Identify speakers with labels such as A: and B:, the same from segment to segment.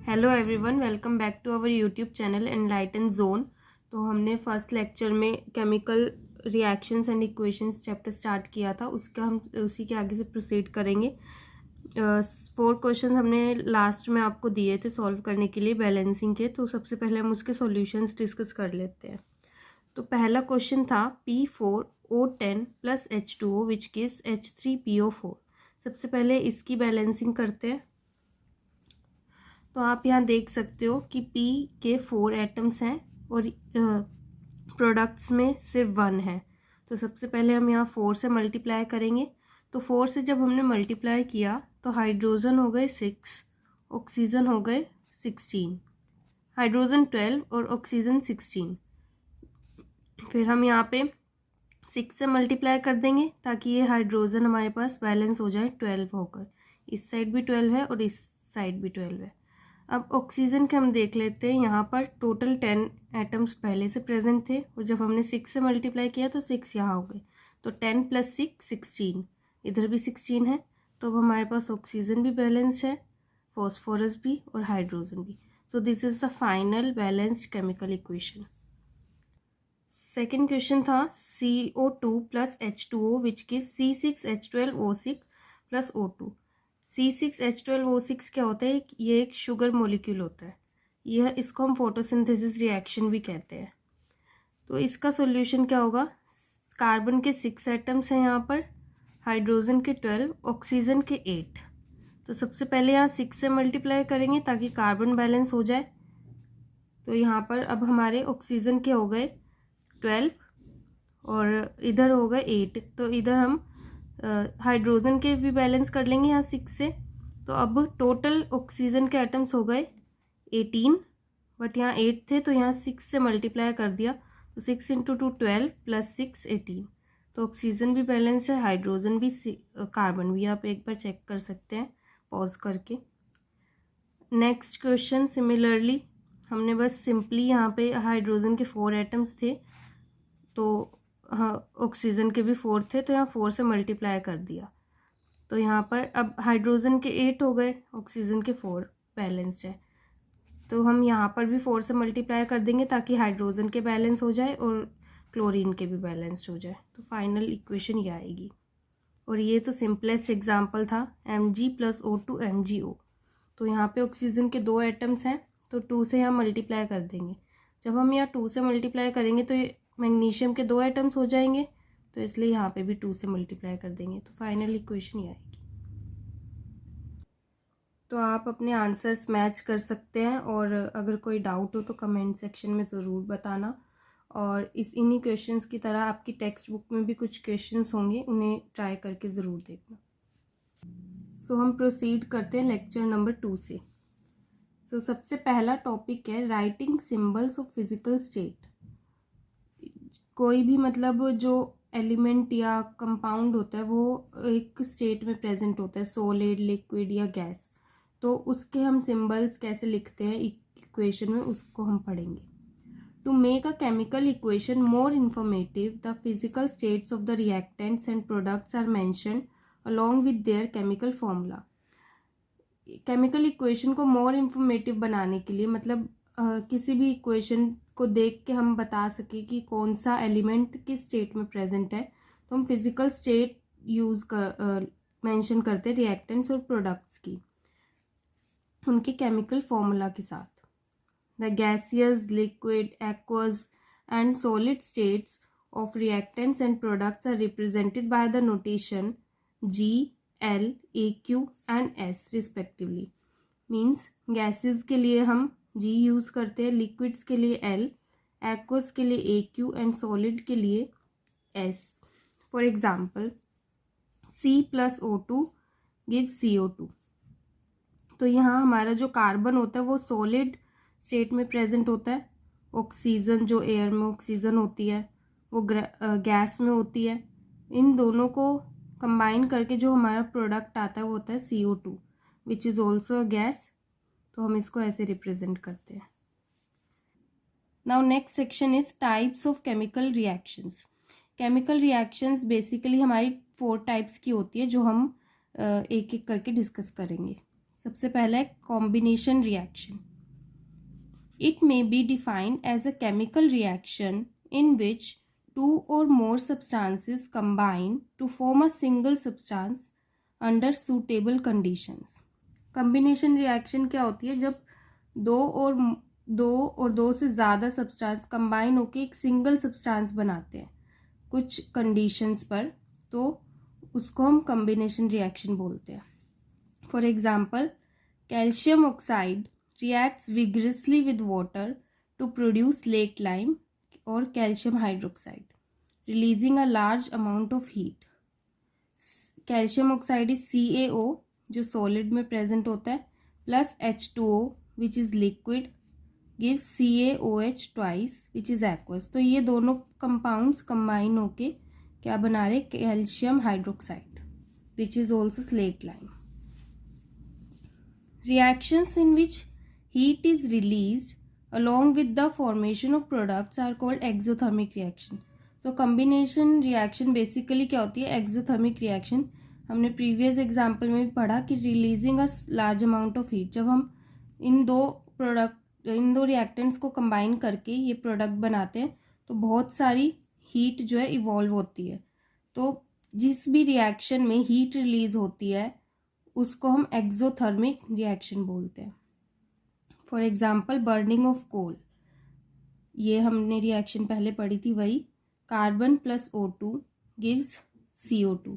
A: Hello everyone, welcome back to our YouTube channel enlighten zone. तो हमने first lecture में chemical reactions and equations chapter start किया था, उसका हम उसी के आगे से प्रोसीड करेंगे। 4 क्वेश्चन हमने लास्ट में आपको दिए थे सॉल्व करने के लिए बैलेंसिंग के, तो सबसे पहले हम उसके सॉल्यूशंस डिस्कस कर लेते हैं। तो पहला क्वेश्चन था P4O10 plus H2O which gives H3PO4। सबसे पहले इसकी बैलेंसिंग करते हैं। तो आप यहाँ देख सकते हो कि P के 4 एटम्स हैं और प्रोडक्ट्स में सिर्फ 1 है। तो सबसे पहले हम यहाँ 4 से मल्टीप्लाई करेंगे। तो 4 से जब हमने मल्टीप्लाई किया तो हाइड्रोजन हो गए 6, ऑक्सीजन हो गए 16, हाइड्रोजन 12 और ऑक्सीजन 16। फिर हम यहाँ पे 6 से मल्टीप्लाई कर देंगे ताकि ये हाइड्रोजन हमारे पास बैलेंस हो जाए 12 होकर। इस साइड भी 12 है और इस साइड भी 12 है। अब ऑक्सीजन के हम देख लेते हैं। यहाँ पर टोटल 10 एटम्स पहले से प्रेजेंट थे और जब हमने 6 से मल्टीप्लाई किया तो 6 यहाँ हो गए। तो 10 + 6 16, इधर भी 16 है। तो अब हमारे पास ऑक्सीजन भी बैलेंस्ड है, फॉस्फोरस भी और हाइड्रोजन भी। So this is the final balanced chemical equation. Second question था CO2 plus H2O which gives C6H12O6 plus O2। C6H12O6 क्या होता है? ये एक शुगर मॉलिक्यूल होता है। यह इसको हम फोटोसिंथेसिस रिएक्शन भी कहते हैं। तो इसका सॉल्यूशन क्या होगा? कार्बन के 6 एटम्स हैं यहाँ पर, हाइड्रोजन के 12, ऑक्सीजन के 8। तो सबसे पहले यहाँ 6 से मल्टीप्लाई करेंगे ताकि कार्बन बैलेंस हो जाए। तो यहाँ पर अब हमारे ऑक्सीजन के हो गए 12 और इधर हो गए 8। तो इधर हम हाइड्रोजन के भी बैलेंस कर लेंगे यहाँ 6 से। तो अब टोटल ऑक्सीजन के एटम्स हो गए 18, बट यहाँ 8 थे तो यहाँ 6 से मल्टीप्लाई कर दिया। तो 6 × 2 12 + 6 18। तो ऑक्सीजन भी बैलेंस्ड है, हाइड्रोजन भी, कार्बन भी। आप एक बार चेक कर सकते हैं पॉज करके। नेक्स्ट क्वेश्चन सिमिलरली हमने बस सिंपली यहाँ पे हाइड्रोजन के 4 एटम्स थे तो हाँ ऑक्सीजन के भी 4 थे, तो यहाँ 4 से मल्टीप्लाई कर दिया। तो यहाँ पर अब हाइड्रोजन के 8 हो गए, ऑक्सीजन के 4 बैलेंस्ड है। तो हम यहाँ पर भी 4 से मल्टीप्लाई कर देंगे ताकि हाइड्रोजन के बैलेंस हो जाए और क्लोरीन के भी बैलेंस्ड हो जाए। तो फाइनल इक्वेशन ये आएगी। और ये तो सिंपलेस्ट एग्जाम्पल था, Mg + O2 MgO। तो यहाँ पे ऑक्सीजन के 2 एटम्स हैं तो 2 से यहाँ मल्टीप्लाई कर देंगे। जब हम यहाँ 2 से मल्टीप्लाई करेंगे तो ये मैग्नीशियम के 2 एटम्स हो जाएंगे, तो इसलिए यहाँ पे भी 2 से मल्टीप्लाई कर देंगे। तो फाइनल इक्वेशन ये आएगी। तो आप अपने आंसर्स मैच कर सकते हैं और अगर कोई डाउट हो तो कमेंट सेक्शन में ज़रूर बताना। और इन्हीं क्वेश्चंस की तरह आपकी टेक्स्ट बुक में भी कुछ क्वेश्चंस होंगे, उन्हें ट्राई करके ज़रूर देखना। सो हम प्रोसीड करते हैं लेक्चर नंबर 2 से। सो सबसे पहला टॉपिक है writing symbols of physical state. कोई भी मतलब जो एलिमेंट या कंपाउंड होता है वो एक स्टेट में प्रेजेंट होता है, सॉलिड, लिक्विड या गैस। तो उसके हम सिंबल्स कैसे लिखते हैं इक्वेशन में, उसको हम पढ़ेंगे। To make a chemical equation more informative, the physical states of the reactants and products are mentioned along with their chemical formula. Chemical equation को मोर इंफॉर्मेटिव बनाने के लिए मतलब किसी भी इक्वेशन को देख के हम बता सके कि कौन सा एलिमेंट किस स्टेट में प्रेजेंट है, तो हम फिजिकल स्टेट यूज कर मेंशन करते हैं रिएक्टेंट्स और प्रोडक्ट्स की, उनके केमिकल फॉर्मूला के साथ। The gaseous, liquid, aqueous and solid states of reactants and products are represented by the notation G, L, AQ and S respectively. Means gases के लिए हम G यूज़ करते हैं, लिक्विड्स के लिए L, एक्वस के लिए AQ एंड सॉलिड के लिए S। For example C + O2 gives CO2। तो यहाँ हमारा जो कार्बन होता है वो सॉलिड स्टेट में प्रेजेंट होता है, ऑक्सीजन जो एयर में ऑक्सीजन होती है वो गैस में होती है। इन दोनों को कंबाइन करके जो हमारा प्रोडक्ट आता है वो होता है CO2 which is also a gas. तो हम इसको ऐसे रिप्रेजेंट करते हैं। Now next section is types of chemical reactions. Chemical reactions basically हमारी 4 टाइप्स की होती है जो हम एक एक करके डिस्कस करेंगे। सबसे पहला है combination reaction. It may be defined as a chemical reaction in which two or more substances combine to form a single substance under suitable conditions. combination reaction क्या होती है? जब दो से ज़्यादा सब्सटेंस कंबाइन होकर एक सिंगल सब्सटेंस बनाते हैं कुछ कंडीशंस पर, तो उसको हम कॉम्बिनेशन रिएक्शन बोलते हैं. For example, calcium oxide reacts vigorously with water to produce slaked lime और calcium hydroxide, releasing a large amount of heat. Calcium oxide is CaO जो सॉलिड में प्रेजेंट होता है, plus H2O which is liquid gives CaOH twice which is aqueous. तो ये दोनों compounds combine होके क्या बना रहे? Calcium hydroxide which is also slaked lime. Reactions in which heat is released along with the formation of products are called exothermic reaction. So combination reaction basically क्या होती है? exothermic reaction. हमने previous example में भी पढ़ा कि releasing a large amount of heat. जब हम इन दो reactants को combine करके ये product बनाते हैं तो बहुत सारी heat जो है evolve होती है. तो जिस भी reaction में heat release होती है उसको हम एक्सोथर्मिक रिएक्शन बोलते हैं. For example, burning of coal. ये हमने रिएक्शन पहले पढ़ी थी, वही carbon plus O2 gives CO2.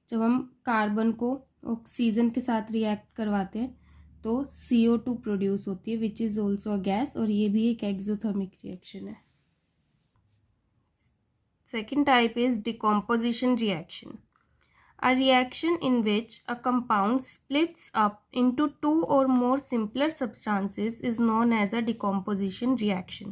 A: जब हम कार्बन को ऑक्सीजन के साथ रिएक्ट करवाते हैं तो CO2 प्रोड्यूस होती है which is also a gas, और ये भी एक एक्सोथर्मिक रिएक्शन है. Second type is decomposition reaction. A reaction in which a compound splits up into two or more simpler substances is known as a decomposition reaction.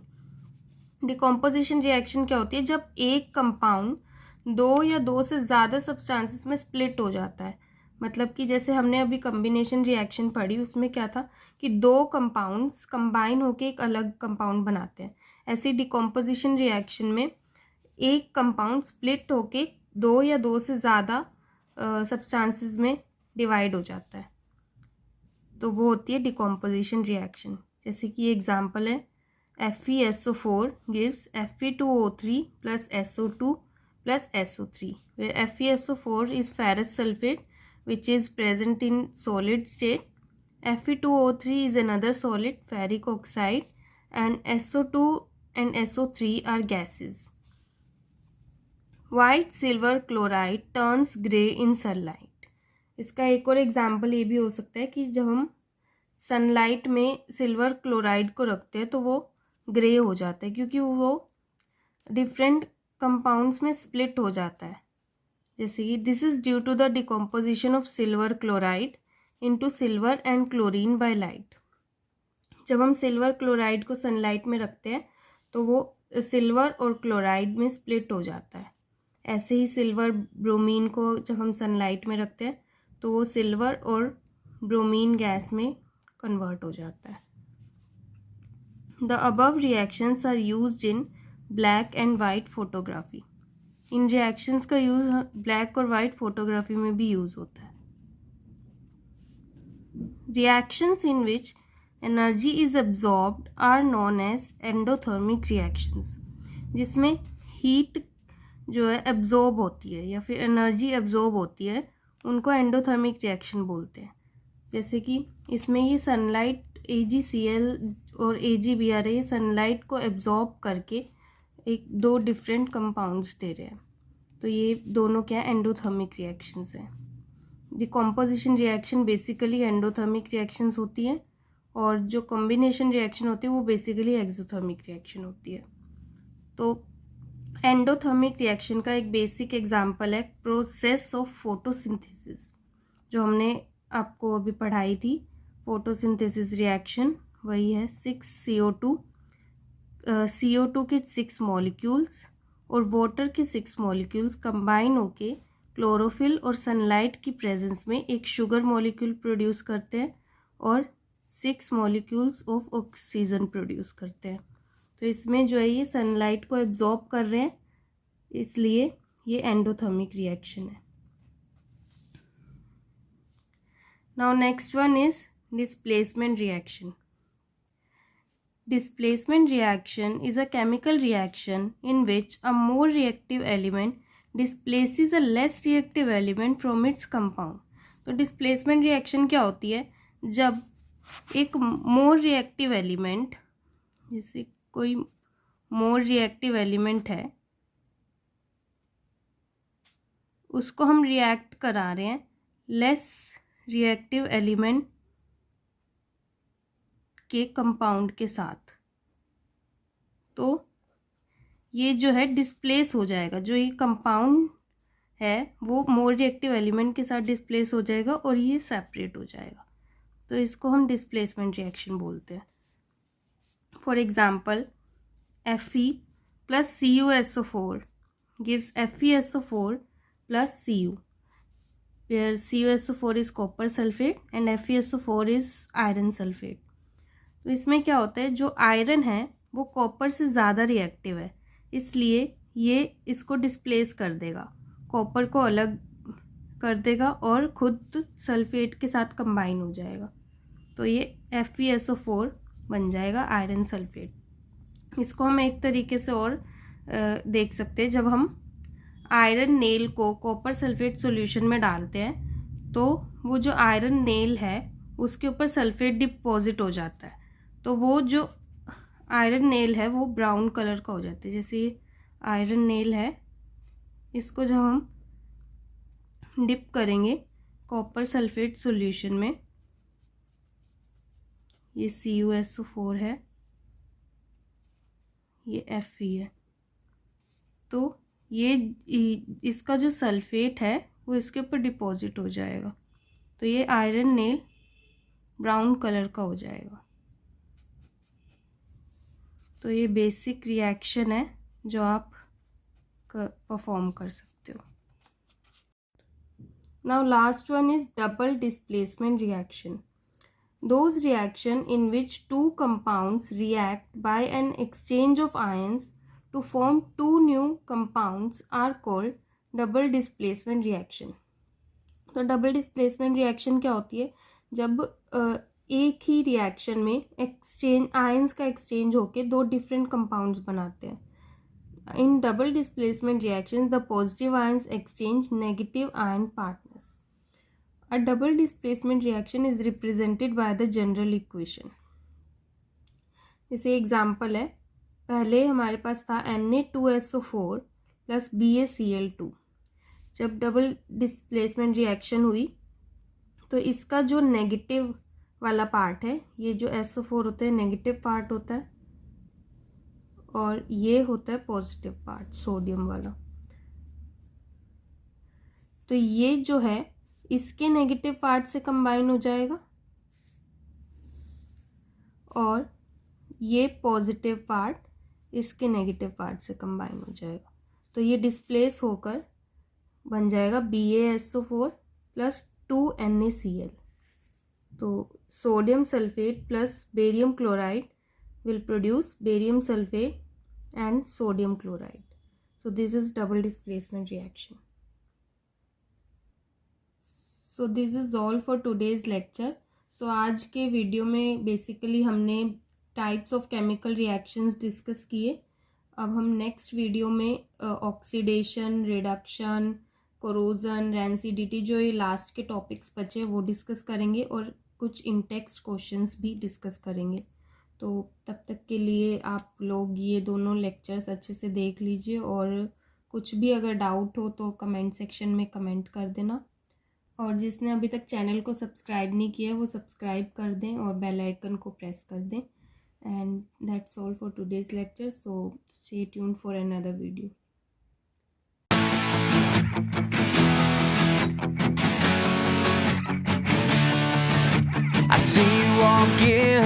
A: Decomposition reaction क्या होती है? जब एक कंपाउंड दो या दो से ज़्यादा सब्सटेंसेस में स्प्लिट हो जाता है. मतलब कि जैसे हमने अभी कम्बिनेशन रिएक्शन पढ़ी, उसमें क्या था कि दो कंपाउंड्स कंबाइन होके एक अलग कंपाउंड बनाते हैं. ऐसी डिकम्पोजिशन रिएक्शन में एक कंपाउंड स्प्लिट होके दो या दो से ज़्यादा सब्सटेंसेस में डिवाइड हो जाता है, तो वो होती है डिकम्पोजिशन रिएक्शन. जैसे कि एग्जांपल है FeSO4 gives Fe2O3 plus SO2 plus SO3, where FeSO4 is ferrous sulfate which is present in solid state. Fe2O3 is another solid, ferric oxide, and SO2 and SO3 are gases. White silver chloride turns grey in sunlight. इसका एक और example ये भी हो सकता है कि जब हम सनलाइट में सिल्वर क्लोराइड को रखते हैं तो वो ग्रे हो जाता है क्योंकि वो डिफरेंट कंपाउंड्स में स्प्लिट हो जाता है. जैसे कि this is due to the decomposition of silver chloride into silver and chlorine by light. जब हम सिल्वर क्लोराइड को सनलाइट में रखते हैं तो वो सिल्वर और क्लोराइड में स्प्लिट हो जाता है. ऐसे ही सिल्वर ब्रोमीन को जब हम सनलाइट में रखते हैं तो वो सिल्वर और ब्रोमीन गैस में कन्वर्ट हो जाता है. The above reactions are used in black and white photography. इन रिएक्शंस का यूज ब्लैक और वाइट फोटोग्राफी में भी यूज होता है. Reactions in which energy is absorbed are known as endothermic reactions. जिसमें हीट जो है एब्जॉर्ब होती है या फिर एनर्जी एब्जॉर्ब होती है, उनको एंडोथर्मिक रिएक्शन बोलते हैं. जैसे कि इसमें ये सनलाइट AgCl और AgBr ये सनलाइट को एब्जॉर्ब करके एक दो डिफरेंट कंपाउंड्स दे रहे हैं, तो ये दोनों क्या एंडोथर्मिक रिएक्शंस हैं. Decomposition reaction basically endothermic reactions होती हैं और जो कॉम्बिनेशन रिएक्शन होती है वो बेसिकली एक्सोथर्मिक रिएक्शन होती है. तो एंडोथर्मिक रिएक्शन का एक बेसिक एग्जांपल है प्रोसेस ऑफ फोटोसिंथेसिस, जो हमने आपको अभी पढ़ाई थी. फोटोसिंथेसिस रिएक्शन वही है 6CO2 CO2 के 6 मॉलिक्यूल्स और वाटर के 6 मॉलिक्यूल्स कंबाइन होके क्लोरोफिल और सनलाइट की प्रेजेंस में एक शुगर मॉलिक्यूल प्रोड्यूस करते हैं और 6 मॉलिक्यूल्स ऑफ ऑक्सीजन प्रोड्यूस करते हैं. तो इसमें जो है ये सनलाइट को एब्जॉर्ब कर रहे हैं, इसलिए ये एंडोथर्मिक रिएक्शन है. Now next one is displacement reaction. Displacement reaction is a chemical reaction in which a more reactive element displaces a less reactive element from its compound. तो displacement reaction क्या होती है? जब एक more reactive element, जैसे कोई more reactive element है, उसको हम react करा रहे हैं less reactive element के कंपाउंड के साथ, तो ये जो है डिस्प्लेस हो जाएगा. जो ये कंपाउंड है वो मोर रिएक्टिव एलिमेंट के साथ डिस्प्लेस हो जाएगा और ये सेपरेट हो जाएगा. तो इसको हम डिस्प्लेसमेंट रिएक्शन बोलते हैं. For example Fe plus CuSO4 gives FeSO4 plus Cu, where CuSO4 is copper sulfate and FeSO4 is iron sulfate. तो इसमें क्या होता है, जो आयरन है वो कॉपर से ज़्यादा रिएक्टिव है, इसलिए ये इसको डिस्प्लेस कर देगा, कॉपर को अलग कर देगा और खुद सल्फेट के साथ कंबाइन हो जाएगा. तो ये FeSO4 बन जाएगा आयरन सल्फेट. इसको हम एक तरीके से और देख सकते हैं. जब हम आयरन नेल को कॉपर सल्फेट सॉल्यूशन में डालते हैं तो वो जो आयरन नेल है उसके ऊपर सल्फेट डिपॉजिट हो जाता है, तो वो जो आयरन नेल है वो ब्राउन कलर का हो जाता है. जैसे ये आयरन नेल है, इसको जब हम डिप करेंगे कॉपर सल्फेट सॉल्यूशन में, ये CuSO4 है, ये Fe है, तो ये इसका जो सल्फेट है वो इसके ऊपर डिपॉजिट हो जाएगा, तो ये आयरन नेल ब्राउन कलर का हो जाएगा. तो ये बेसिक रिएक्शन है जो आप परफॉर्म कर सकते हो. Now last one is double displacement reaction. Those reaction in which two compounds react by an exchange of ions to form two new compounds are called double displacement reaction. तो double displacement reaction क्या होती है, जब एक ही reaction में exchange ions का exchange होके दो डिफरेंट कंपाउंड्स बनाते हैं. In double displacement reaction the positive ions exchange negative ion partners. A double displacement reaction is represented by the general equation. जैसे एग्जाम्पल है, पहले हमारे पास था Na2SO4 प्लस BaCl2. जब डबल डिस्प्लेसमेंट रिएक्शन हुई तो इसका जो नेगेटिव वाला पार्ट है, ये जो SO4 होता है नेगेटिव पार्ट होता है और ये होता है पॉजिटिव पार्ट सोडियम वाला. तो ये जो है इसके नेगेटिव पार्ट से कंबाइन हो जाएगा और ये पॉजिटिव पार्ट इसके नेगेटिव पार्ट से कंबाइन हो जाएगा. तो ये डिस्प्लेस होकर बन जाएगा BaSO4 प्लस 2NaCl. तो sodium sulphate plus barium chloride will produce barium sulfate and sodium chloride. So this is double displacement reaction. So this is all for today's lecture. So आज के वीडियो में basically हमने types of chemical reactions discuss किए. अब हम next video में oxidation, reduction, corrosion, rancidity, जो ये लास्ट के टॉपिक्स बचे वो डिस्कस करेंगे और कुछ इनटेक्स्ट क्वेश्चंस भी डिस्कस करेंगे. तो तब तक के लिए आप लोग ये दोनों लेक्चर्स अच्छे से देख लीजिए और कुछ भी अगर डाउट हो तो कमेंट सेक्शन में कमेंट कर देना. और जिसने अभी तक चैनल को सब्सक्राइब नहीं किया वो सब्सक्राइब कर दें और बेल आइकन को प्रेस कर दें. And that's all for today's lecture. So stay tuned for another video.
B: I see you walking